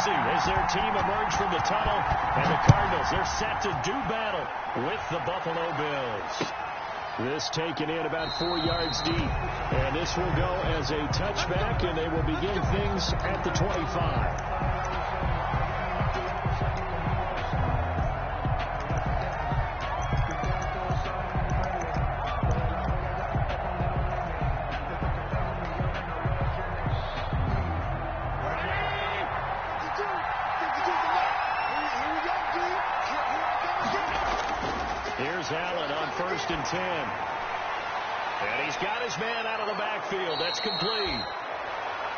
easy as their team emerged from the tunnel. And the Cardinals, they're set to do battle with the Buffalo Bills. This taken in about 4 yards deep. And this will go as a touchback, and they will begin things at the 25. Allen on 1st and 10. And he's got his man out of the backfield. That's complete.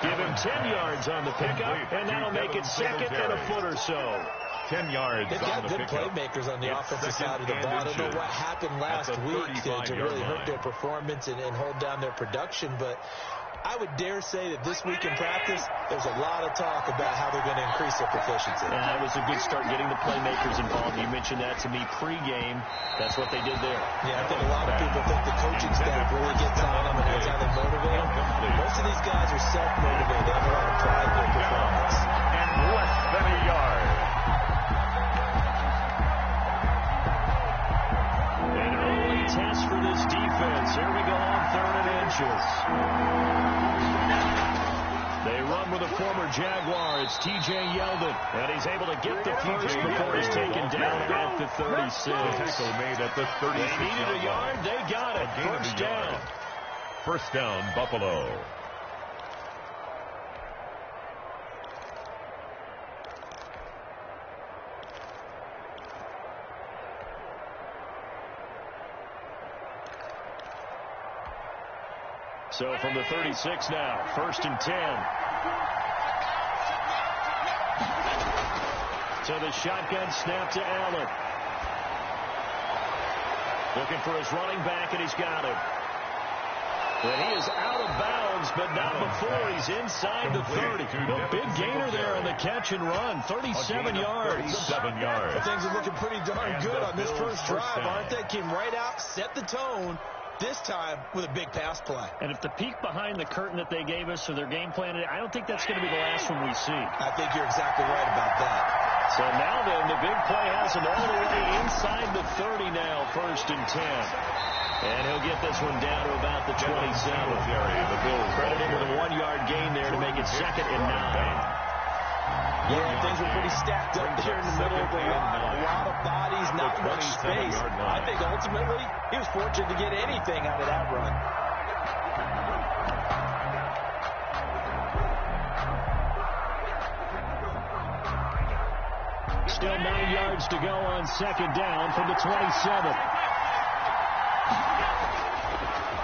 Give him 10 yards on the pickup, and that'll make it 2nd and a foot or so. 10 yards. They've got good playmakers on the offensive side of the ball. I don't know what happened last week to really hurt their performance and hold down their production, but I would dare say that this week in practice, there's a lot of talk about how they're going to increase their proficiency. That was a good start, getting the playmakers involved. You mentioned that to me pregame. That's what they did there. Yeah, I think a lot of people think the coaching staff really gets on them, and that's how they motivate them. Most of these guys are self-motivated. They have a lot of pride in their performance. And less than a yard. An early test for this defense. Here we go on 3rd and inches. They run with a former Jaguar. It's T.J. Yeldon. And he's able to get the first before he's taken down at the 36. The tackle made at the 36. They needed a yard. They got it. First down. First down, Buffalo. So from the 36 now, 1st and 10. So the shotgun snap to Allen. Looking for his running back, and he's got him. But he is out of bounds, but not before he's inside the 30. A big gainer there on the catch and run, 37 yards. 37 yards. Things are looking pretty darn good on this first drive, aren't they? Came right out, set the tone. This time with a big pass play. And if the peek behind the curtain that they gave us or their game plan, I don't think that's going to be the last one we see. I think you're exactly right about that. So now then, the big play has him all the way inside the 30 now, 1st and 10. And he'll get this one down to about the 27 area. The Bills credited with a 1-yard gain there to make it 2nd and 9. Yeah, things were pretty stacked up there in the middle of the line. A lot of bodies, not much space. I think ultimately he was fortunate to get anything out of that run. Still 9 yards to go on 2nd down from the 27.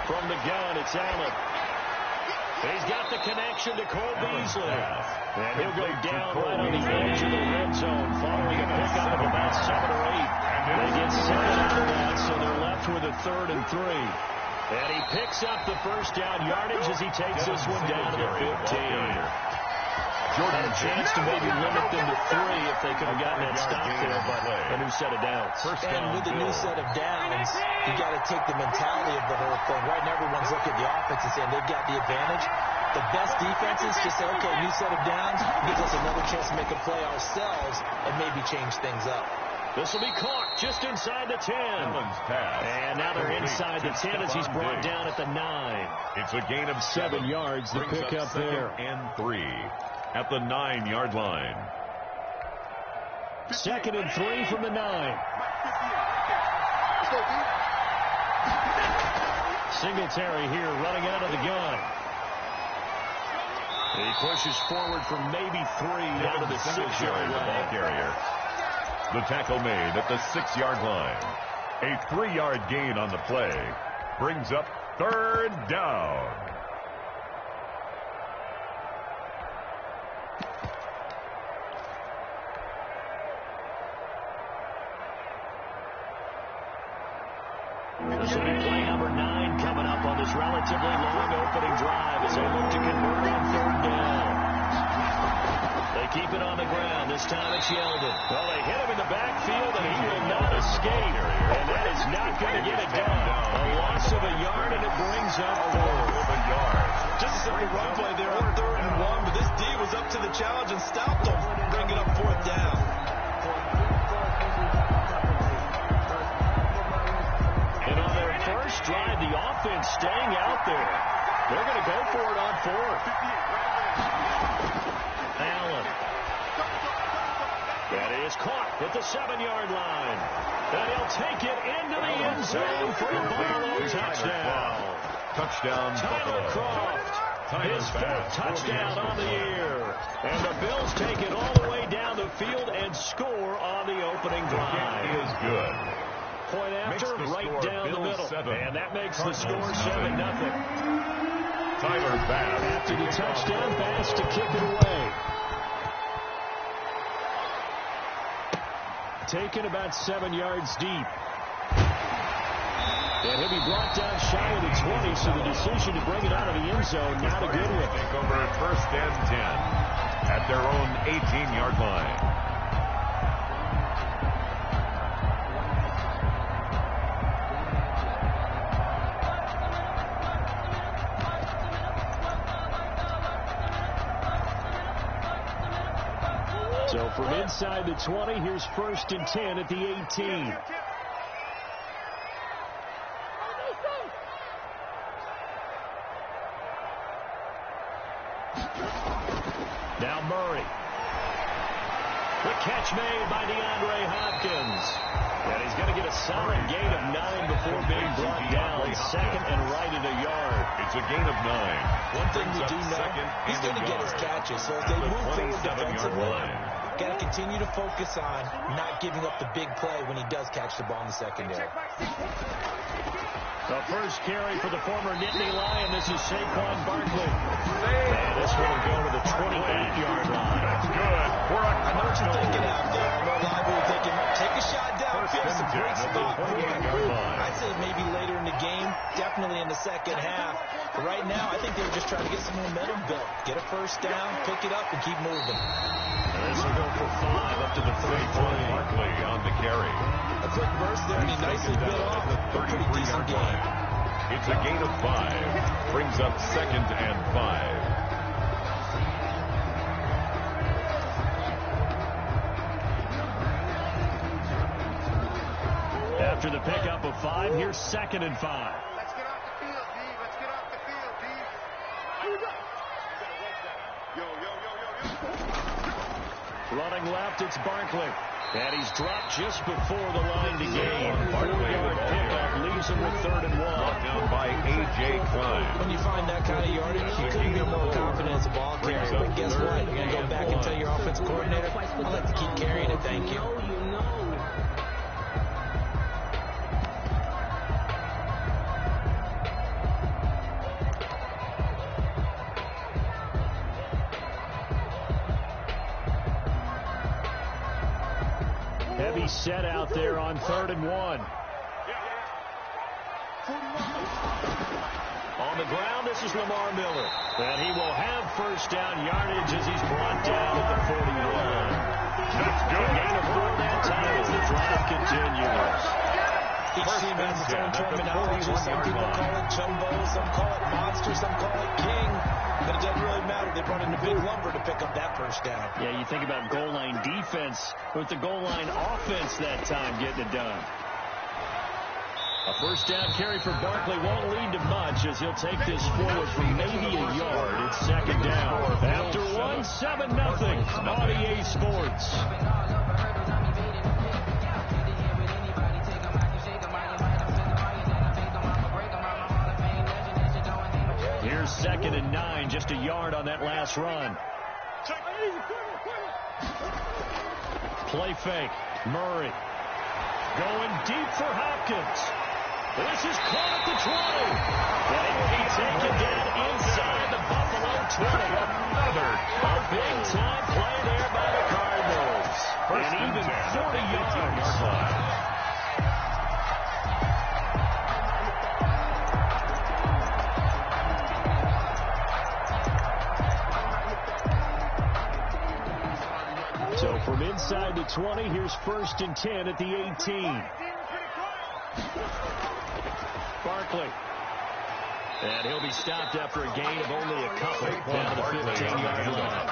From the gun, it's Allen. He's got the connection to Cole Beasley. And he'll go down right on the edge of the red zone following a pickup of about 7 or 8. They get 7 out of that, so they're left with a 3rd and 3. And he picks up the first down yardage as he takes this one down to the 15. Jordan, a chance to maybe limit them to 3 if they could have gotten that stop there, but a new set of downs. And with the new set of downs, you got to take the mentality of the whole thing. Right now, everyone's looking at the offense and saying they've got the advantage. The best defenses just say, okay, new set of downs gives us another chance to make a play ourselves and maybe change things up. This will be caught just inside the 10. And now they're inside the 10 as he's brought down at the 9. It's a gain of 7 yards to pick up there. And 3 at the 9-yard line. 2nd and 3 from the 9. Singletary here running out of the gun. He pushes forward for maybe 3 out of the 6-yard line. Carrier. The tackle made at the 6-yard line. A 3-yard gain on the play brings up 3rd down. This will be play number 9 coming up on this relatively long opening drive as they look to convert on 3rd down. They keep it on the ground. This time it's Yeldon. Well, they hit him in the backfield, and he will not escape. And that is not going to get it done. A loss of a yard, and it brings up 4. Just a simple run play there on 3rd and 1, but this D was up to the challenge and stopped them. offense staying out there. They're going to go for it on fourth. Allen. That is caught at the 7-yard line. And he'll take it into the end zone for a Buffalo touchdown. Touchdown, Tyler Buffalo. Croft, his fourth touchdown on the year. And the Bills take it all the way down the field and score on the opening drive. It is good. Point after, right down the middle. 7. And that makes the score 7-0. Tyler Bass. After the touchdown, Bass to kick it away. Taken about 7 yards deep. And he'll be brought down shy of the 20, so the decision to bring it out of the end zone, not a good one. Take over at 1st and 10 at their own 18-yard line. So from inside the 20, here's 1st and 10 at the 18. Now Murray. The catch made by DeAndre Hopkins. And he's going to get a solid gain of 9 before being brought down. 2nd and right at a yard. It's a gain of 9. One thing we do know, he's going to get his catches. So if they move forward defensively, got to continue to focus on not giving up the big play when he does catch the ball in the secondary. The first carry for the former Nittany Lion. This is Saquon Barkley. And this one will go to the 28-yard line. That's good. I know what you're thinking out there. I know a lot of people are thinking, take a shot downfield. It's a great spot. I'd say maybe later in the game, definitely in the second half. But right now, I think they were just trying to get some momentum built. Get a first down, pick it up, and keep moving. And this will go for 5 up to the 3 play. Barkley on the carry. A quick burst there, and he nicely bit off a pretty decent game. It's a gain of 5. Brings up 2nd and 5. After the pickup of 5, here's 2nd and 5. Let's get off the field, D. Let's get off the field, D. Yo. Running left, it's Barkley. And he's dropped just before the line to gain. 4-yard pickup leaves him with 3rd and 1. Brought down by A.J. Klein. When you find that kind of yardage, you couldn't be more confident as a ball carrier. But guess what? You're going to go back and tell your offensive coordinator, I'd like to keep carrying it, thank you. Heavy set out there on 3rd and 1. On the ground, this is Lamar Miller. And he will have first down yardage as he's brought down at the 41. That's good. Gain of 4 that time as the drive continues. Each team has its own terminology. Some people call it jumbo, some call it monster, some call it king. But it doesn't really matter. They brought in a big lumber to pick up that first down. Yeah, you think about goal line defense with the goal line offense that time getting it done. A first down carry for Barkley won't lead to much as he'll take this forward for maybe a yard. It's 2nd down. After 1, 7-0 on EA Sports. Here's 2nd and 9, just a yard on that last run. Play fake. Murray going deep for Hopkins. This is caught at the 20. And it will be taken down inside the Buffalo 20. A big-time play there by the Cardinals. And even 40 yards. So from inside the 20, here's 1st and 10 at the 18. Barkley. And he'll be stopped after a gain of only a couple down the 15-yard line.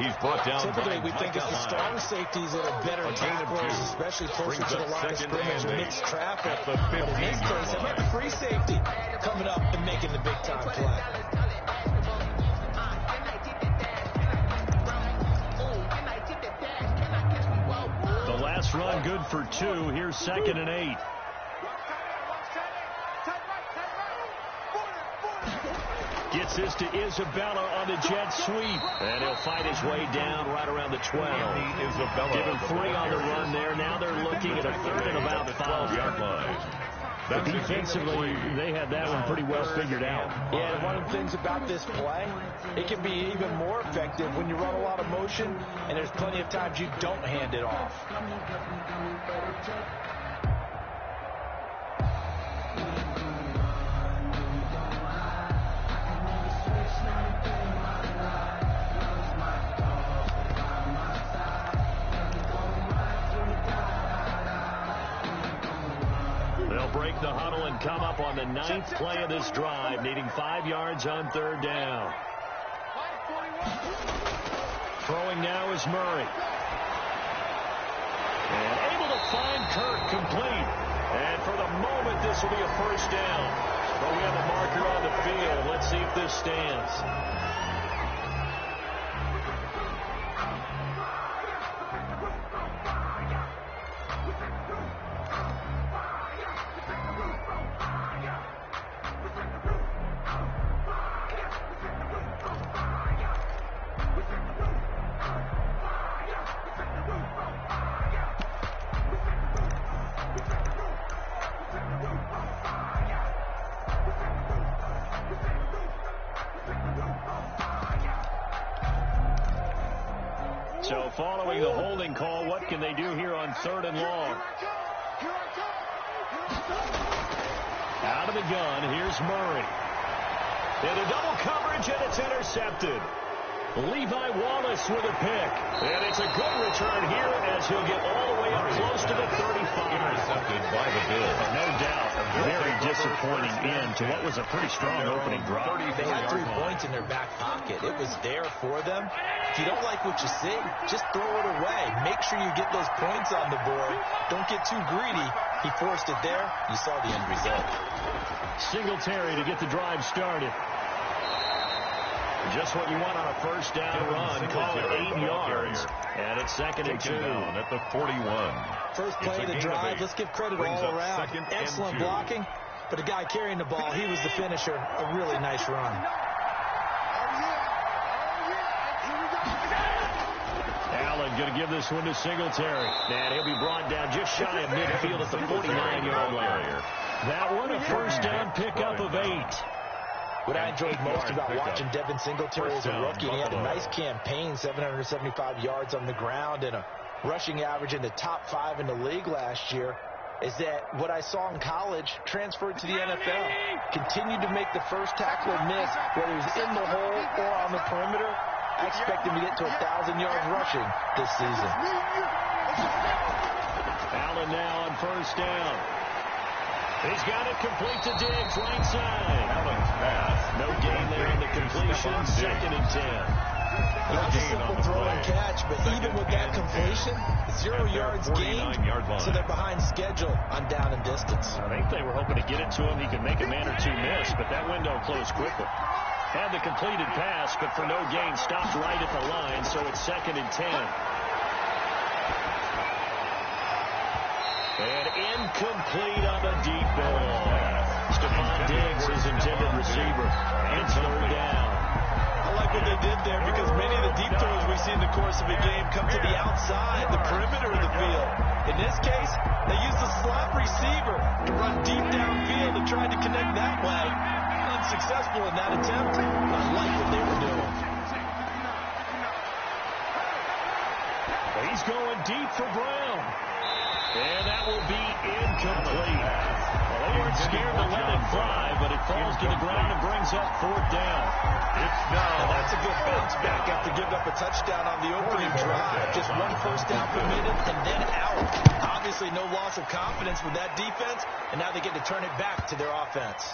He's brought down. Typically, we think it's the strong safeties that are better tacklers, especially closer to the line of scrimmage amidst traffic. But in this case, how about the free safety coming up and making the big-time play? The last run good for 2. Here's 2nd and 8. Gets this to Isabella on the jet sweep. And he'll fight his way down right around the 12. Give him 3 on the run there. Now they're looking at a 3rd and about 5-yard line. But defensively, they had that one pretty well figured out. Yeah, and one of the things about this play, it can be even more effective when you run a lot of motion, and there's plenty of times you don't hand it off. Break the huddle and come up on the 9th play of this drive, needing 5 yards on 3rd down. Throwing now is Murray. And able to find Kirk complete. And for the moment, this will be a 1st down. But we have a marker on the field. Let's see if this stands. So following the holding call, what can they do here on 3rd and long? Out of the gun, here's Murray. Into double coverage, and it's intercepted. Levi Wallace with a pick. And it's a good return here as he'll get all the way up close to the 35. Intercepted by the Bills. No doubt, a very disappointing end to what was a pretty strong opening drive. They had 3 points in their back pocket. It was there for them. If you don't like what you see, just throw it away. Make sure you get those points on the board. Don't get too greedy. He forced it there. You saw the end result. Singletary to get the drive started. Just what you want on a 1st down run. Call it 8 yards. And it's 2nd and 2. Down at the 41. First play of the drive. Let's give credit all around. Excellent blocking. But the guy carrying the ball, he was the finisher. A really nice run. Allen going to give this one to Singletary. And he'll be brought down just shy of midfield at the 49-yard line. That one, a 1st down pickup of 8. What I enjoyed most about watching Devin Singletary as a rookie, he had a nice campaign, 775 yards on the ground and a rushing average in the top 5 in the league last year, is that what I saw in college transferred to the NFL. Continued to make the first tackler miss, whether he's in the hole or on the perimeter. I expect him to get to 1,000 yards rushing this season. Allen now on 1st down. He's got it complete to Diggs, right side. Allen's pass. No gain there on the completion. 2nd and 10. Not a simple throw and catch, but even with that completion, 0 yards gained, so they're behind schedule on down and distance. I think they were hoping to get it to him. He could make a man or 2 miss, but that window closed quickly. Had the completed pass, but for no gain, stopped right at the line, so it's 2nd and 10. And incomplete on the deep ball. Stephon Diggs, his intended receiver. And 3rd down. I like what they did there because many of the deep throws we see in the course of a game come to the outside, the perimeter of the field. In this case, they used the slot receiver to run deep downfield and tried to connect that way. Unsuccessful in that attempt. I like what they were doing. He's going deep for Brown. And that will be incomplete. Well, they weren't scared to let it fly, but it falls to the ground and brings up 4th down. It's now. And that's a good bounce back after giving up a touchdown on the opening drive. Just 1 first down per minute and then out. Obviously no loss of confidence with that defense, and now they get to turn it back to their offense.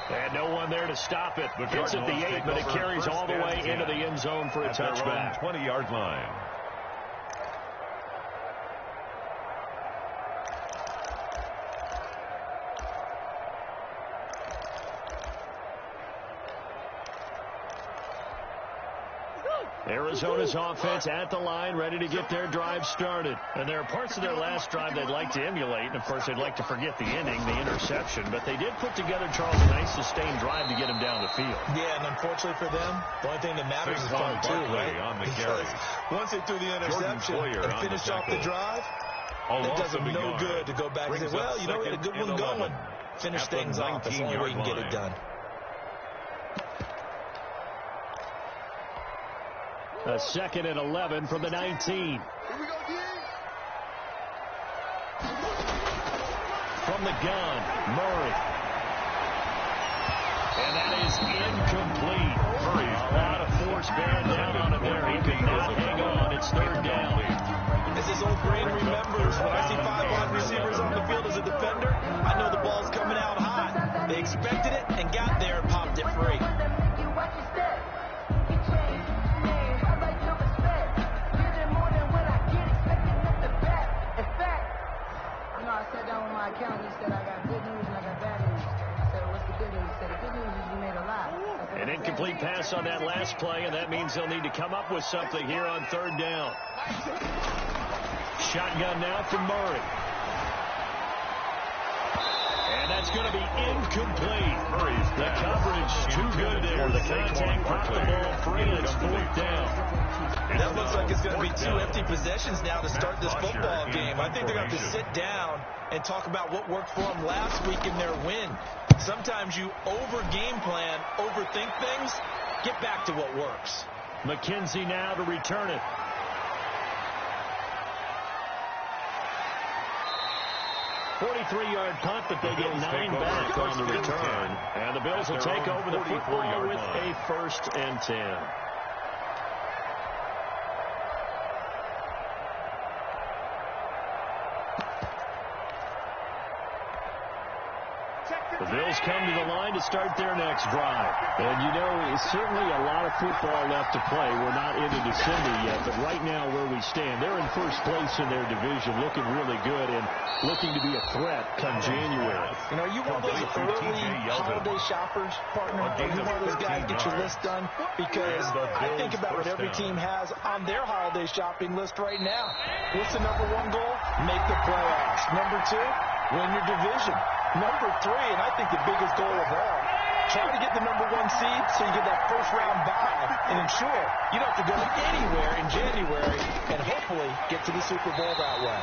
And no one there to stop it. It's at the 8, but it carries all the way way into the end zone for a touchback. 20-yard line. Arizona's offense at the line, ready to get their drive started. And there are parts of their last drive they'd like to emulate, and, of course, they'd like to forget the ending, the interception. But they did put together, Charles, a nice sustained drive to get them down the field. Yeah, and unfortunately for them, the only thing that matters is fun, too, right? On the carry. Once they threw the interception and finished off the drive, it does them no good to go back and say, well, you know, we had a good one going. Finish things off. That's the only way you can get it done. A 2nd and 11 from the 19. Here we go, D. From the gun, Murray. And that is incomplete. Murray's a lot of force bearing down on him there. He could not hang on. It's 3rd down. As his old brain remembers, when I see 5 wide receivers on the field as a defender, I know the ball's coming out hot. They expected it and got there and popped it free. I sat down with my accountant. He said, I got good news and I got bad news. I said, what's the good news? He said, the good news is you made a lot. An incomplete pass on that last play, and that means they'll need to come up with something here on 3rd down. Shotgun now from Murray. And that's going to be incomplete. Murray's the coverage too good there. The contact popped the ball free, and it's 4th down. That looks like it's going to be 2 empty possessions now to start this football game. I think they're going to have to sit down and talk about what worked for them last week in their win. Sometimes you over-game plan, overthink things. Get back to what works. McKenzie now to return it. A 43-yard punt, but they get 9 back on the return. And the Bills will take over the football with a 1st and 10. The Bills come to the line to start their next drive. And, you know, it's certainly a lot of football left to play. We're not into December yet, but right now where we stand, they're in 1st place in their division, looking really good and looking to be a threat come January. And are you one of those early holiday shoppers, partner? Are you one of those guys get your list done? Because I think about what every team has on their holiday shopping list right now. What's the #1 goal? Make the playoffs. #2, win your division. #3, and I think the biggest goal of all, try to get the #1 seed so you get that 1st-round bye and ensure you don't have to go anywhere in January and hopefully get to the Super Bowl that way.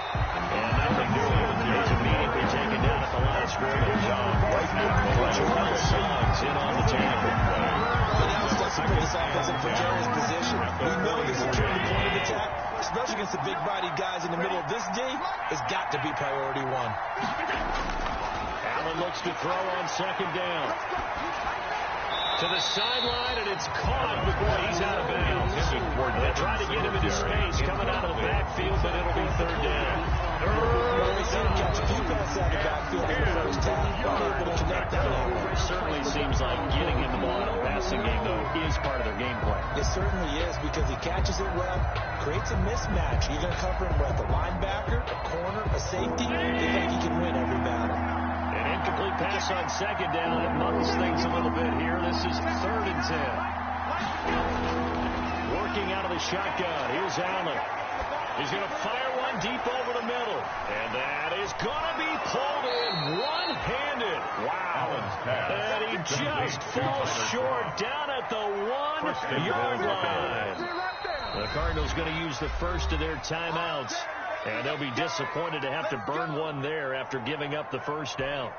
And nothing new. It's immediately taken down at the line of scrimmage. Right now, Fletcher Songs in on the tackle. But now it's time to put this offense in precarious position. We know this is turn the point of attack, especially against the big-bodied guys in the middle of this D. It's got to be priority 1. Allen looks to throw on 2nd down. To the sideline, and it's caught, but boy, he's out of bounds. They try to get him into space coming out of the backfield, but it'll be 3rd down. Catch a few passes out of the backfield in the 1st half. Able to connect that over. It certainly seems like getting him the ball in the passing game, though, is part of their game plan. It certainly is, because he catches it well, creates a mismatch. You're going to cover him with a linebacker, a corner, a safety. They think he can win every battle. Incomplete pass on 2nd down. It muddles things a little bit here. This is 3rd and 10. Working out of the shotgun. Here's Allen. He's going to fire one deep over the middle. And that is going to be pulled in one-handed. Wow. And he just falls short down at the 1-yard line. The Cardinals going to use the first of their timeouts. And they'll be disappointed to have to burn one there after giving up the 1st down.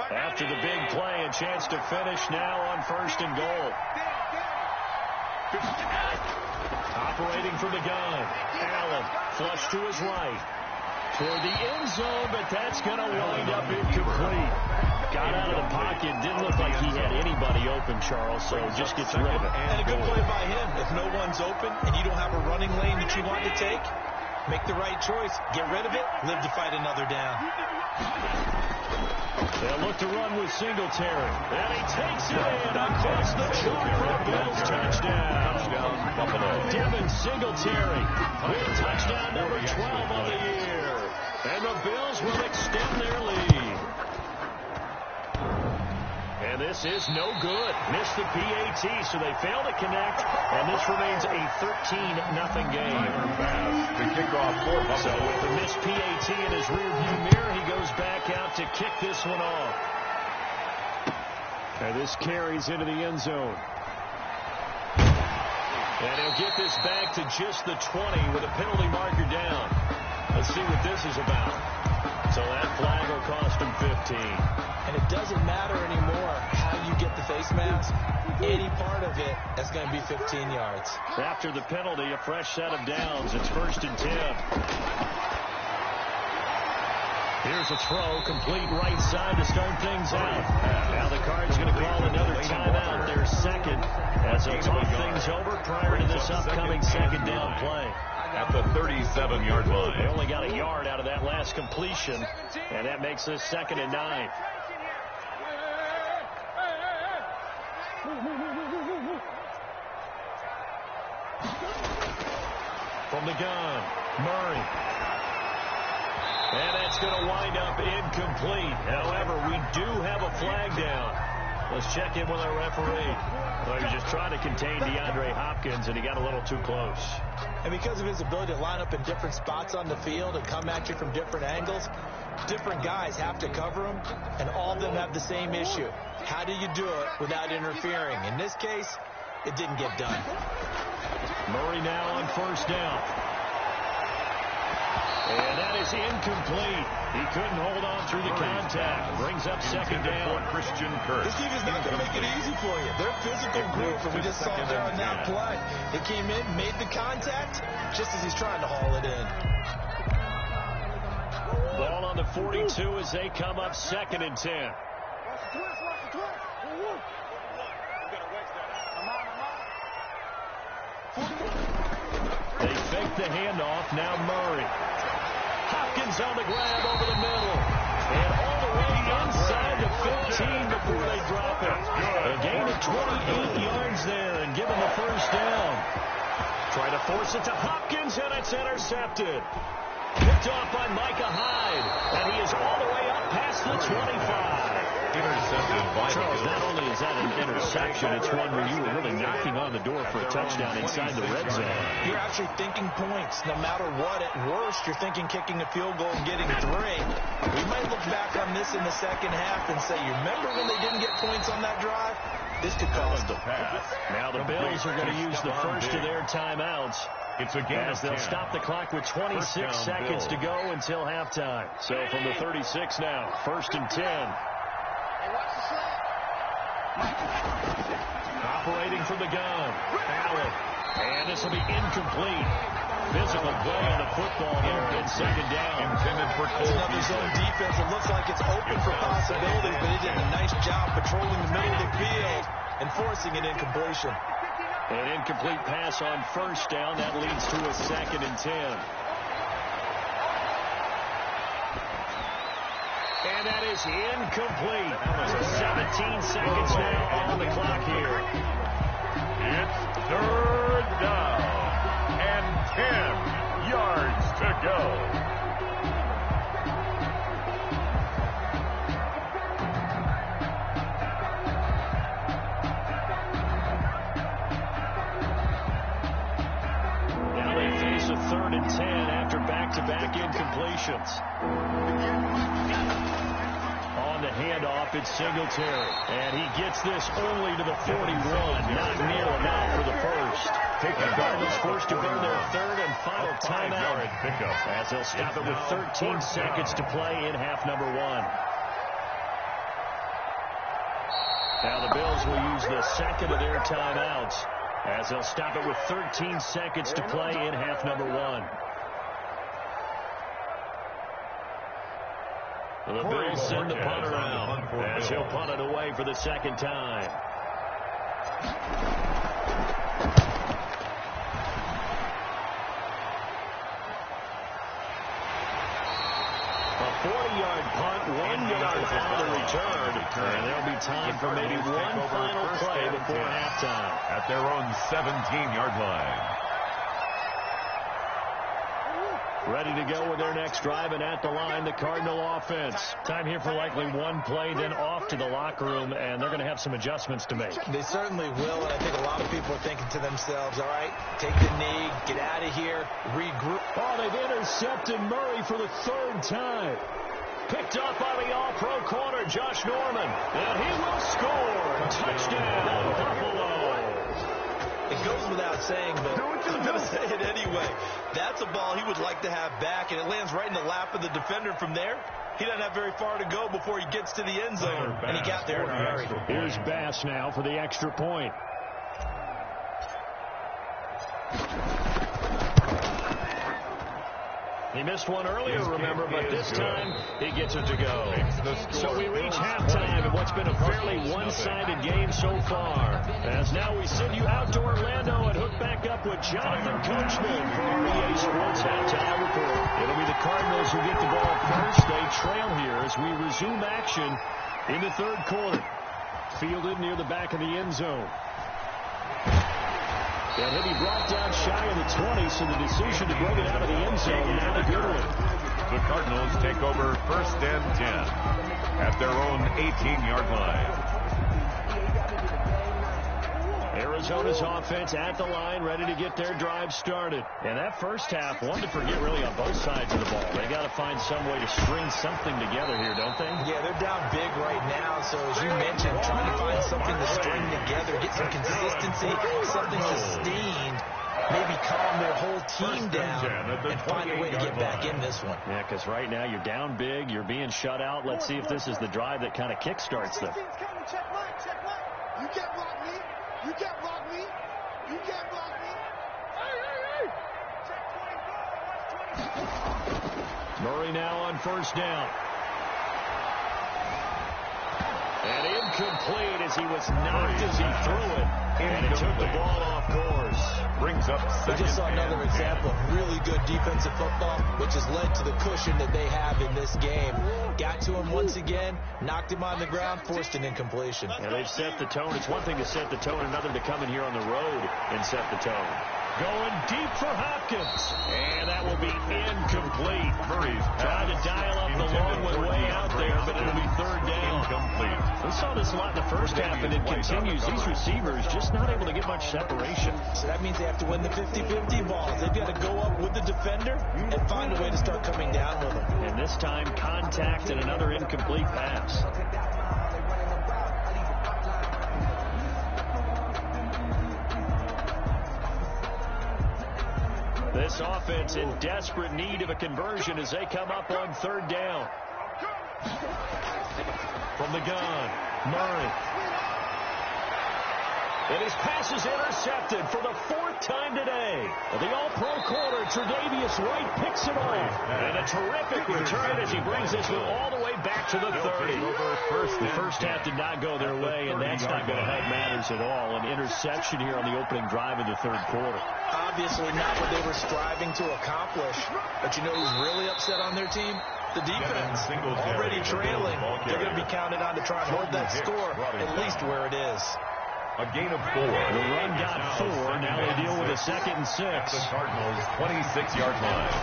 After the big play, a chance to finish now on 1st and goal. Operating from the gun. Allen flush to his right. Toward the end zone, but that's going to wind up incomplete. Got out of the pocket. Didn't look like he had anybody open, Charles, so just gets rid of it. And a good play by him. If no one's open and you don't have a running lane that you want to take, Make the right choice. Get rid of it. Live to fight another down. They'll look to run with Singletary. And he takes it in across the chalk for Bills touchdown. Touchdown, Buffalo. Devin Singletary with touchdown number 12 of the year. And the Bills will extend their lead. And this is no good. Missed the PAT, so they fail to connect. And this remains a 13-0 game. Pass to kick off for Buffalo. So with the missed PAT in his rearview mirror, he goes back out to kick this one off. And this carries into the end zone. And he'll get this back to just the 20 with a penalty marker down. Let's see what this is about. So that flag will cost him 15. And it doesn't matter anymore how you get the face mask. Any part of it, that's going to be 15 yards. After the penalty, a fresh set of downs. It's 1st and 10. Here's a throw, complete right side to start things out. Now the Cards going to call another timeout, their second, as they'll talk things over prior to this upcoming second down play. At the 37-yard line. They only got a yard out of that last completion, and that makes this 2nd and 9. From the gun, Murray. And that's going to wind up incomplete. However, we do have a flag down. Let's check in with our referee. Well, he was just trying to contain DeAndre Hopkins, and he got a little too close. And because of his ability to line up in different spots on the field and come at you from different angles, different guys have to cover him, and all of them have the same issue. How do you do it without interfering? In this case, it didn't get done. Murray now on 1st down. And that is incomplete. He couldn't hold on through the contact. Brings up 2nd down. Christian Kirk. This team is not going to make it easy for you. They're a physical group, and we just saw there on that play. They came in, made the contact, just as he's trying to haul it in. Ball on the 42 as they come up 2nd and 10. They fake the handoff. Now Murray. Hopkins on the grab over the middle. And all the way inside the 15 before they drop it. A gain of 28 yards there and give him the 1st down. Try to force it to Hopkins, and it's intercepted. Picked off by Micah Hyde. And he is all the way up past the 25. Intercepted by Charles, not only is that an interception, it's one where you were really knocking on the door for a touchdown inside the red zone. You're actually thinking points. No matter what, at worst, you're thinking kicking a field goal and getting 3. We might look back on this in the second half and say, you remember when they didn't get points on that drive? This could cost them. Now the Bills are going to use the first of their timeouts. It's a game as they'll stop the clock with 26 seconds to go until halftime. So from the 36 now, 1st and 10. Operating from the gun, Allen. And this will be incomplete. Physical play on the football there in 2nd down. Intended for another zone defense. It looks like it's open for possibilities, but he did a nice job patrolling the middle of the field and forcing an incompletion. An incomplete pass on 1st down. That leads to a 2nd and 10. And that is incomplete. So 17 seconds now on the clock here. It's 3rd down and 10 yards to go. Now they face a 3rd and 10 after back-to-back incompletions. The handoff, it's Singletary. And he gets this only to the 41. Not near enough for the first. The Cardinals forced to burn their 3rd and final timeout as they'll stop it with 13 seconds to play in half number 1. Now the Bills will use the 2nd of their timeouts as they'll stop it with 13 seconds to play in half number 1. The Bills send the punter out as he'll punt it away for the 2nd time. 40-yard punt, 1 yard on the return. And there'll be time for maybe one final play before halftime. At their own 17-yard line. Ready to go with their next drive, and at the line, the Cardinal offense. Time here for likely one play, then off to the locker room, and they're going to have some adjustments to make. They certainly will, and I think a lot of people are thinking to themselves, all right, take the knee, get out of here, regroup. Oh, they've intercepted Murray for the 3rd time. Picked up by the all-pro corner, Josh Norman, and he will score. Touchdown, Buffalo. It goes without saying, but I'm going to say it anyway. That's a ball he would like to have back, and it lands right in the lap of the defender from there. He doesn't have very far to go before he gets to the end zone, and he got there in a hurry. Here's Bass now for the extra point. He missed one earlier, remember, but this time he gets it to go. So we reach halftime in what's been a fairly one-sided game so far. As now we send you out to Orlando and hook back up with Jonathan Coachman for our EA Sports Halftime Report. It'll be the Cardinals who get the ball first. They trail here as we resume action in the 3rd quarter. Fielded near the back of the end zone. And he'll be brought down shy of the 20, so the decision to bring it out of the end zone, not a good one. The Cardinals take over 1st and 10 at their own 18-yard line. Arizona's offense at the line, ready to get their drive started. And that first half, one to forget really on both sides of the ball. They got to find some way to string something together here, don't they? Yeah, they're down big right now. So as you mentioned, trying to find something to string together, get some consistency, something sustained, maybe calm their whole team down and find a way to get back in this one. Yeah, because right now you're down big, you're being shut out. Let's see if this is the drive that kind of kickstarts them. You can't block me. You can't block me. You can't block me. Hey. Check 24. Murray now on 1st down. And incomplete as he was knocked as he threw it. And it took the ball off course. Brings up We just saw another example of really good defensive football, which has led to the cushion that they have in this game. Got to him once again, knocked him on the ground, forced an incompletion. Yeah, they've set the tone. It's one thing to set the tone, another to come in here on the road and set the tone. Going deep for Hopkins. And that will be incomplete. Murray's trying to dial up the long one way out there, but it'll be 3rd down. Incomplete. We saw this a lot in the first half, and it continues. These receivers just not able to get much separation. So that means they have to win the 50-50 balls. They've got to go up with the defender and find a way to start coming down with them. And this time, contact and another incomplete pass. This offense in desperate need of a conversion as they come up on 3rd down. From the gun, Murray. And his pass is intercepted for the 4th time today. The all-pro corner, Tre'Davious White, picks it off. And a terrific return as he brings this one all the way back to the 30. The first half did not go their way, and that's not going to help matters at all. An interception here on the opening drive of the 3rd quarter. Obviously not what they were striving to accomplish. But you know who's really upset on their team? The defense. Already trailing. They're going to be counted on to try and hold that score at least where it is. A gain of 4. The run got 4. Now they deal with a 2nd and 6. The Cardinals' 26-yard line.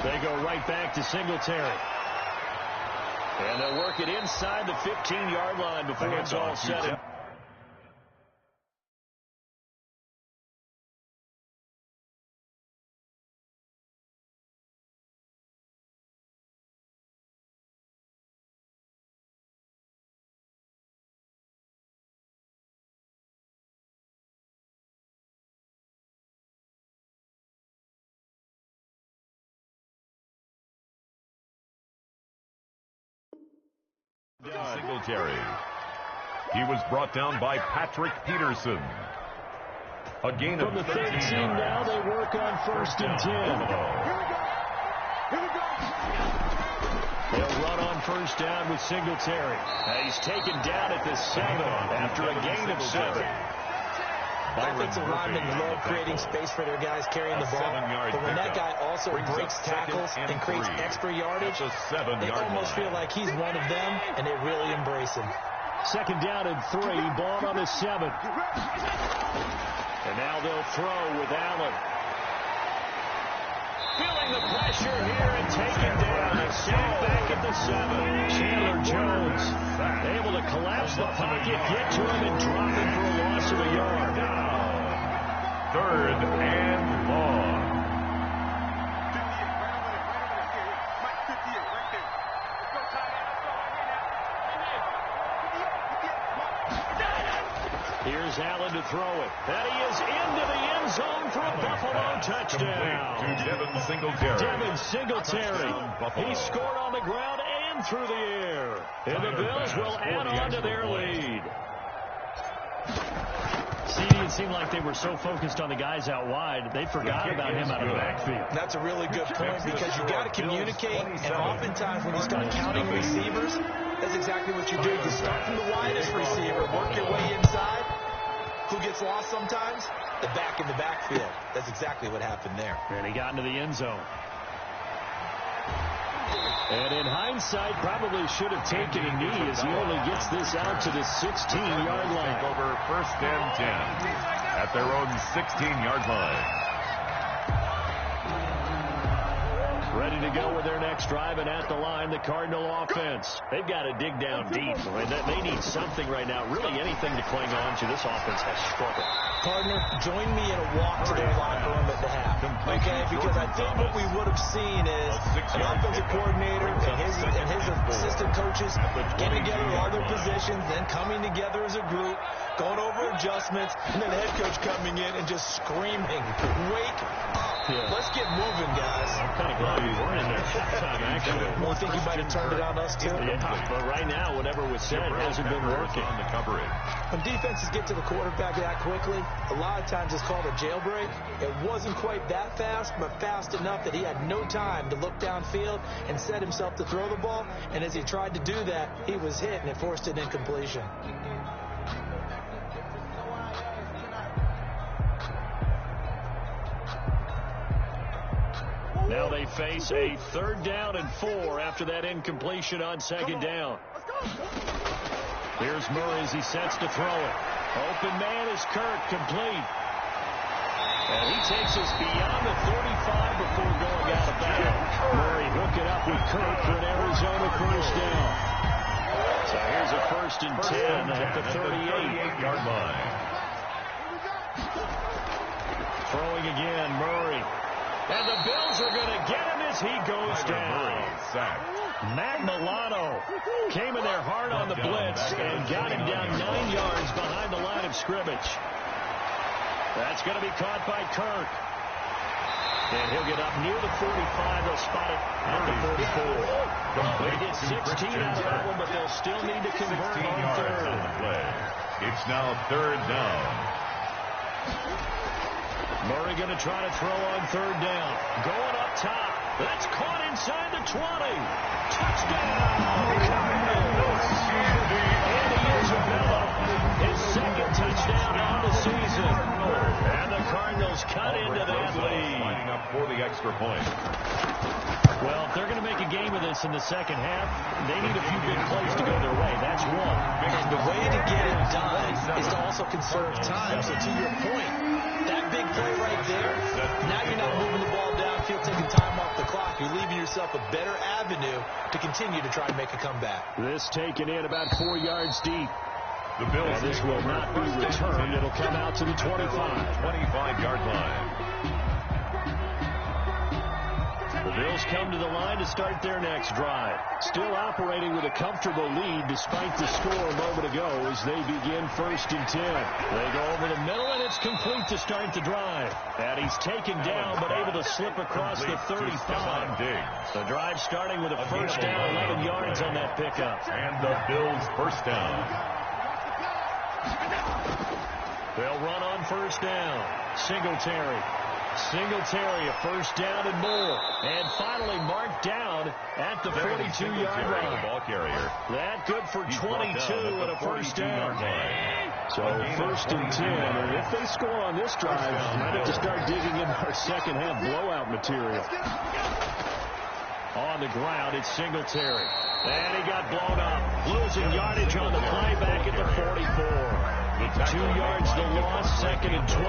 They go right back to Singletary. And they'll work it inside the 15-yard line before it's all said. Singletary. He was brought down by Patrick Peterson. A gain From of the 13 now, they work on 1st and 10. Here we go. They'll run on 1st down with Singletary. He's taken down at the 7 after a gain of 7. Offensive linemen love creating space for their guys carrying the ball. But when that guy also breaks tackles and creates extra yardage, they almost feel like he's one of them, and they really embrace him. Second down and 3, ball on the 7. And now they'll throw with Allen. Feeling the pressure here and taken down. A sack back at the 7. Chandler Jones able to collapse the pocket, get to him, and drop him for a loss of a yard. Third and long. Here's Allen to throw it. And he is into the end zone for a Buffalo touchdown. To Devin Singletary. Devin Singletary. He scored on the ground and through the air. And the Bills will add on to their lead. It seemed like they were so focused on the guys out wide, they forgot about him out of the backfield. That's a really good point because you got to communicate, and oftentimes when you start counting receivers, that's exactly what you do. You start from the widest receiver, work your way inside. Who gets lost sometimes? The back in the backfield. That's exactly what happened there. And he got into the end zone. And in hindsight, probably should have taken a knee as he only gets this out to the 16-yard line. Over first and 10 at their own 16-yard line. Ready to go with their next drive, and at the line, the Cardinal offense. They've got to dig down deep. They need something right now, really anything to cling on to. This offense has struggled. Partner, join me in a walk to their locker room at the half. Okay, because I think what we would have seen is an offensive coordinator and his assistant coaches getting together all their positions, then coming together as a group, going over adjustments, and then the head coach coming in and just screaming, wake up. Yeah. Let's get moving, guys. I'm kind of glad we weren't in there time, actually. Well, I think you might have turned it on us, too. Yeah, but right now, whatever was said hasn't been working. On the coverage. When defenses get to the quarterback that quickly, a lot of times it's called a jailbreak. It wasn't quite that fast, but fast enough that he had no time to look downfield and set himself to throw the ball. And as he tried to do that, he was hit, and it forced an incompletion. Now they face a 3rd down and 4 after that incompletion on 2nd down. Here's Murray as he sets to throw it. Open man is Kirk, complete. And he takes us beyond the 35 before going out of bounds. Murray hook it up with Kirk for an Arizona first down. So here's a 1st and 10 at the 38-yard line. Throwing again, Murray. And the Bills are going to get him as he goes down. Matt Milano came in there hard on the blitz and got him down 9 yards behind the line of scrimmage. That's going to be caught by Kirk. And he'll get up near the 45. They'll spot it at the 44. They get 16 out of that one, but they'll still need to convert on 3rd. It's now 3rd down. Murray going to try to throw on 3rd down. Going up top. That's caught inside the 20. Touchdown! Andy Isabella, his 2nd touchdown on the season. And the Cardinals cut into that lead. Lining up for the extra point. Well, if they're going to make a game of this in the second half, they need a few big plays to go their way. That's one. And the way to get it done is to also conserve time. So to your point, that big play right there, now you're not moving the ball downfield, taking time off the clock. You're leaving yourself a better avenue to continue to try and make a comeback. This taken in about 4 yards deep. The Bills. And this will not be returned. It'll come out to the 25-yard line. The Bills come to the line to start their next drive. Still operating with a comfortable lead despite the score a moment ago as they begin 1st and 10. They go over the middle, and it's complete to start the drive. And he's taken down but able to slip across the 35. The drive starting with a 1st down, 11 yards on that pickup. And the Bills' 1st down. They'll run on 1st down. Singletary, a 1st down and more. And finally marked down at the 42-yard line. Ball carrier. That good for 22 and a 1st down. So first and 10, and if they score on this drive, might have to start digging in our second half blowout material. On the ground, it's Singletary. And he got blown up. Losing yardage on the play back at the 44. 2 yards the loss, second and 12.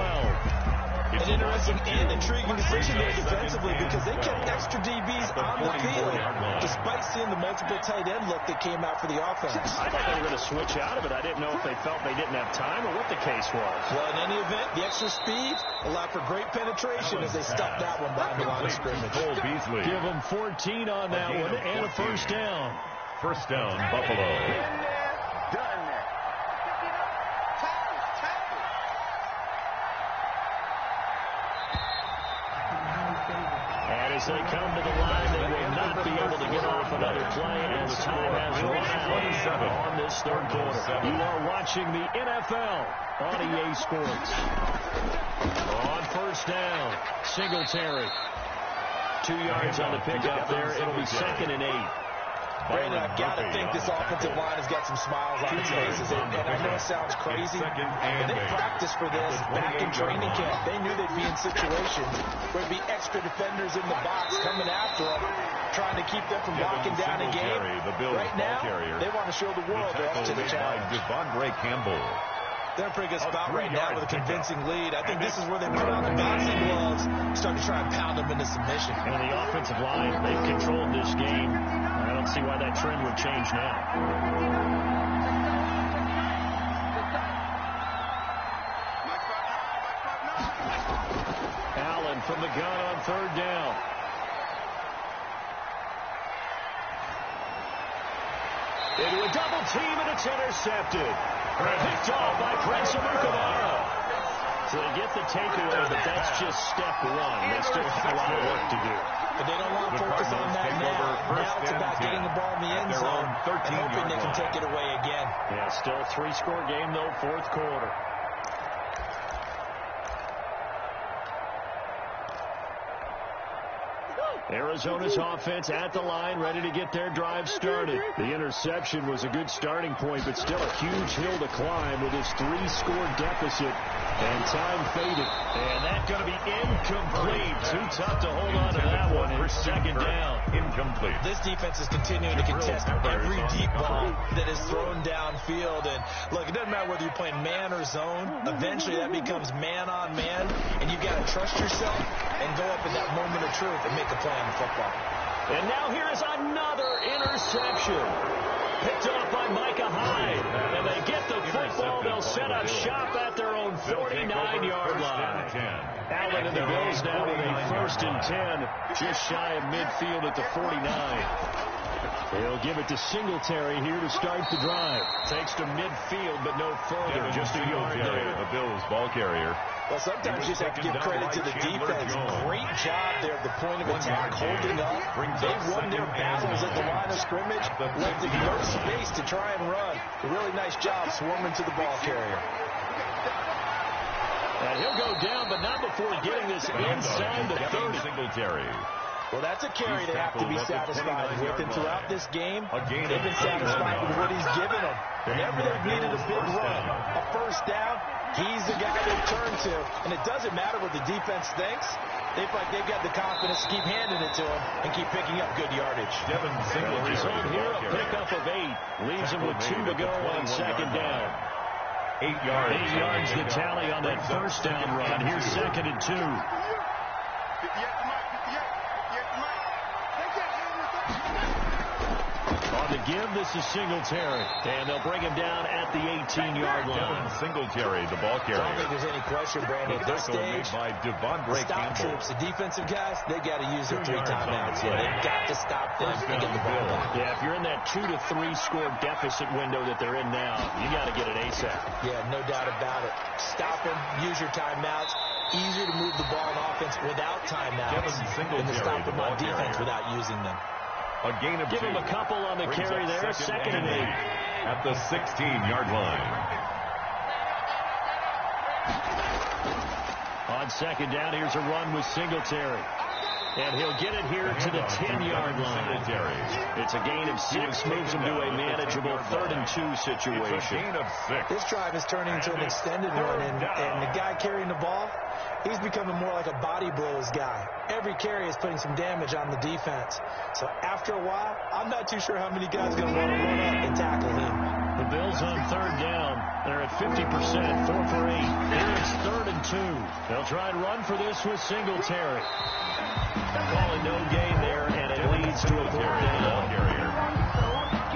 An interesting and intriguing decision there defensively because they kept extra DBs on the field despite seeing the multiple tight end look that came out for the offense. I thought they were going to switch out of it. I didn't know if they felt they didn't have time or what the case was. Well, in any event, the extra speed allowed for great penetration as they stuffed that one behind the line of scrimmage. Give them 14 on that one and a first down. First down, Buffalo. And as they come to the line, they will not be able to get off another play as time has run out on this third quarter. You are watching the NFL on EA Sports. On first down, Singletary. 2 yards on the pickup there. It'll be second and 8. Brandon, I've got to think this offensive line has got some smiles on its faces. And I know it sounds crazy, but they practiced for this back in training camp. They knew they'd be in situations where there'd be extra defenders in the box coming after them, trying to keep them from locking down a game. Right now, they want to show the world they're up to the challenge. They're in a pretty good spot right now with a convincing lead. I think this is where they put on the boxing gloves, start to try and pound them into submission. And the offensive line, they've controlled this game. I don't see why that trend would change now. Allen from the gun on third down. Into a double team, and it's intercepted. Picked off by Prince Amukamara. So they get the takeaway, but that's just step one. They still have a lot of work to do. But they don't want to focus on that now. Now it's about getting the ball in the end zone and hoping they can take it away again. Yeah, still a 3-score game, though, fourth quarter. Arizona's offense at the line, ready to get their drive started. The interception was a good starting point, but still a huge hill to climb with his 3-score deficit. And time faded. And that's going to be incomplete. Too tough to hold on to that one. And second down. Incomplete. This defense is continuing to contest every deep ball that is thrown downfield. And look, it doesn't matter whether you're playing man or zone. Eventually that becomes man on man. And you've got to trust yourself and go up at that moment of truth and make a play on the football. And now here is another interception. Picked off by Micah Hyde. And they get the football. They'll set up shop at their own 49-yard line. Allen and the Bills now with a first and 10. Just shy of midfield at the 49. They'll give it to Singletary here to start the drive. Takes to midfield, but no further. Just a yard there. The Bills ball carrier. Well, sometimes you just have to give credit to the defense. Great job there at the point of attack, holding up. They won their battles at the line of scrimmage, left it no space to try and run. A really nice job swarming to the ball carrier. And he'll go down, but not before getting this inside the 30. Singletary. Well, that's a carry they have to be satisfied with. And throughout this game, they've been satisfied with what he's given them. Whenever they've needed a big run, a first down, he's the guy they turn to. And it doesn't matter what the defense thinks. They've got the confidence to keep handing it to him and keep picking up good yardage. Devin Singletary. Result here, a pickup of 8. Leaves him with 2 to go on second down. 8 yards. 8 yards the tally on that first down run. Here's second and 2. On the give, this is Singletary. And they'll bring him down at the 18-yard line. Singletary, the ball carrier. I don't think there's any question, Brandon. At this stage, the stop troops, the defensive guys, they got to use their 3 timeouts. Yeah, they've got to stop them and get the ball back. Yeah, if you're in that 2 to 3 score deficit window that they're in now, you got to get it ASAP. Yeah, no doubt about it. Stop them, use your timeouts. Easier to move the ball on offense without timeouts than to stop them on defense without using them. A gain of Give 2. him a couple on the carry there. Second and 8. At the 16-yard line. On second down, here's a run with Singletary. And he'll get it here to the 10-yard line. It's a gain of 6, moves him to a manageable 3rd-and-2 situation. This drive is turning into an extended one, and the guy carrying the ball, he's becoming more like a body blows guy. Every carry is putting some damage on the defense. So after a while, I'm not too sure how many guys are going to want to run up and tackle him. The Bills on 3rd down. They're at 50%, 4 for 8. Here it's 3rd and 2. They'll try and run for this with Singletary. Calling no gain there, and it leads to a 4th down.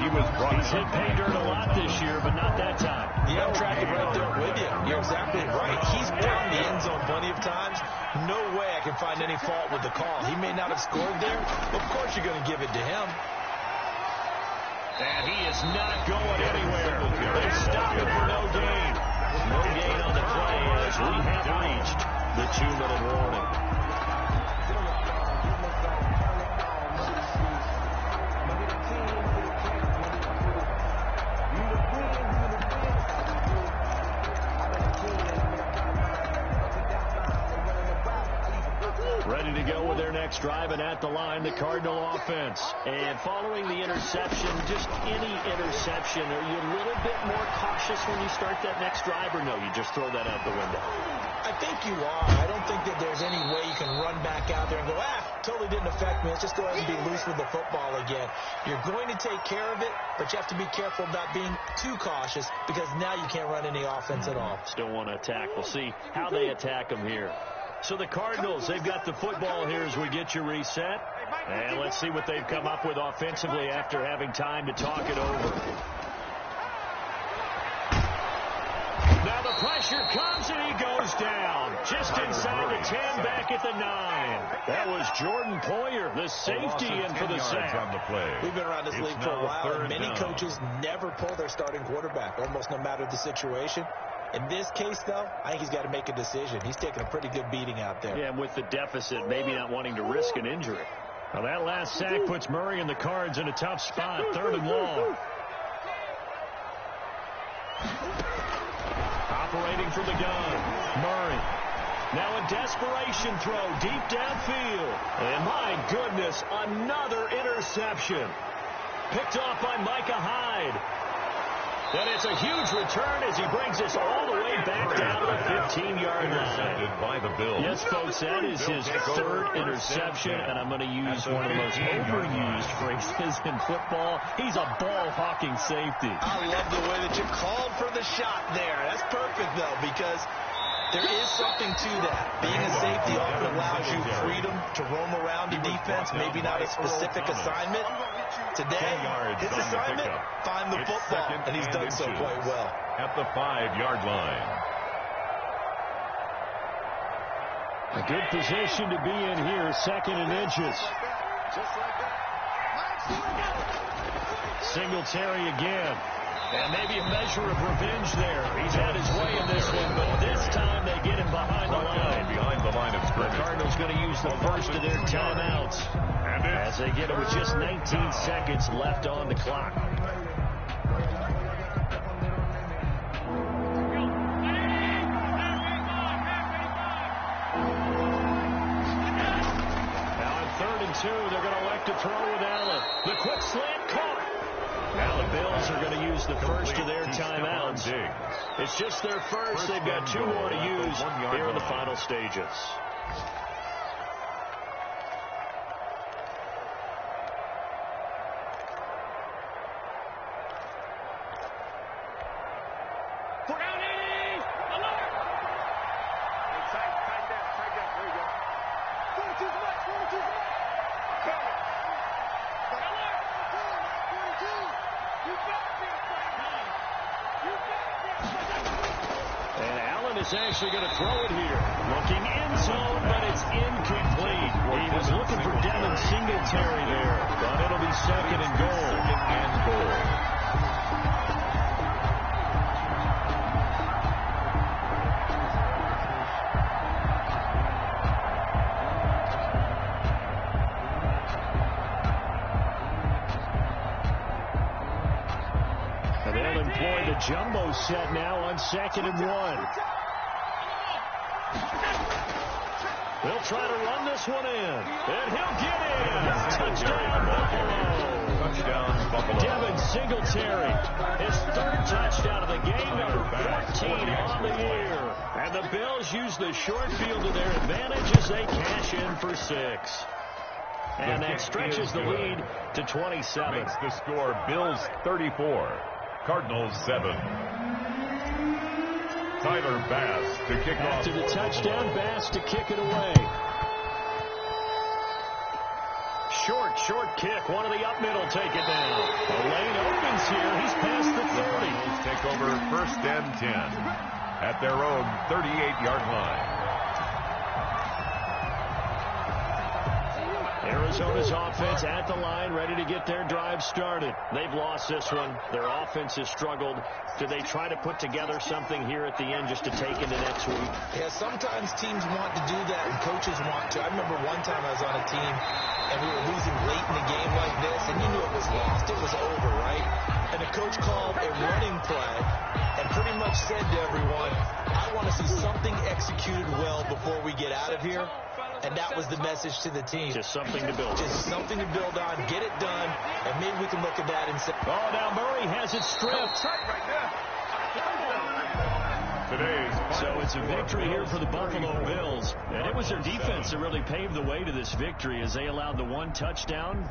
He's hit pay dirt a lot this year, but not that time. Yeah, I'm tracking right there with you. You're exactly right. He's found the end zone plenty of times. No way I can find any fault with the call. He may not have scored there. Of course you're going to give it to him. And he is not going anywhere. They stop it for no gain. No gain on the play as we have reached the 2-minute warning. Ready to go with their next drive, and at the line, the Cardinal offense. And following the interception, just any interception, are you a little bit more cautious when you start that next drive, or no, you just throw that out the window? I think you are. I don't think that there's any way you can run back out there and go, totally didn't affect me. Let's just go ahead and be loose with the football again. You're going to take care of it, but you have to be careful about being too cautious because now you can't run any offense at all. Still want to attack. We'll see how they attack them here. So the Cardinals, they've got the football here as we get you reset. And let's see what they've come up with offensively after having time to talk it over. Now the pressure comes and he goes down. Just inside the 10, back at the 9. That was Jordan Poyer, the safety, in for the sack. We've been around this league for a while, and many coaches never pull their starting quarterback, almost no matter the situation. In this case, though, I think he's got to make a decision. He's taking a pretty good beating out there. Yeah, and with the deficit, maybe not wanting to risk an injury. Now that last sack puts Murray and the Cards in a tough spot, 3rd and long. Operating from the gun, Murray. Now a desperation throw deep downfield. And my goodness, another interception. Picked off by Micah Hyde. And it's a huge return as he brings us all the way back down to the 15-yard line. By the Bills. Yes, folks, that is his 3rd interception, and I'm going to use one of the most overused phrases in football. He's a ball-hawking safety. I love the way that you called for the shot there. That's perfect, though, because there is something to that. Being a safety often allows you freedom to roam around the defense, maybe not a specific assignment. Today, his assignment, find the football, and he's done so quite well. At the 5-yard line. A good position to be in here, 2nd and inches. Singletary again. And maybe a measure of revenge there. He's had his way in this one, but this time they get him behind the line. Behind the line of scrimmage. The Cardinals going to use the first of their timeouts as they get it with just 19 seconds left on the clock. Now on 3rd and 2, they're going to elect to throw with Allen. The quick slant caught. Now the Bills are going to use the first of their timeouts. It's just their first. They've got 2 more to use here in the final stages. Actually going to throw it here. Looking in zone, but it's incomplete. He was looking for Devin Singletary there, but it'll be 2nd and goal. And they'll employ the jumbo set now on 2nd and 1. They'll try to run this one in. And he'll get in. Touchdown, Buffalo. Touchdown, Buffalo. Devin Singletary, his third touchdown of the game, number 14 on the year. And the Bills use the short field to their advantage as they cash in for 6. And that stretches the lead to 27. Makes the score Bills 34, Cardinals 7. Tyler Bass to kick off. After the touchdown, Bass to kick it away. Short kick. One of the up middle take it down. The lane opens here. He's past the 30. Bills take over first and 10 at their own 38-yard line. Arizona's offense at the line, ready to get their drive started. They've lost this one. Their offense has struggled. Do they try to put together something here at the end just to take into next week? Yeah, sometimes teams want to do that and coaches want to. I remember one time I was on a team and we were losing late in the game like this, and you knew it was lost. It was over, right? And the coach called a running play and pretty much said to everyone, I want to see something executed well before we get out of here. And that was the message to the team. Just something to build on. Just something to build on. Get it done. And maybe we can look at that and say, oh, now Murray has it stripped. So it's a victory here for the Buffalo Bills. And it was their defense that really paved the way to this victory as they allowed the one touchdown.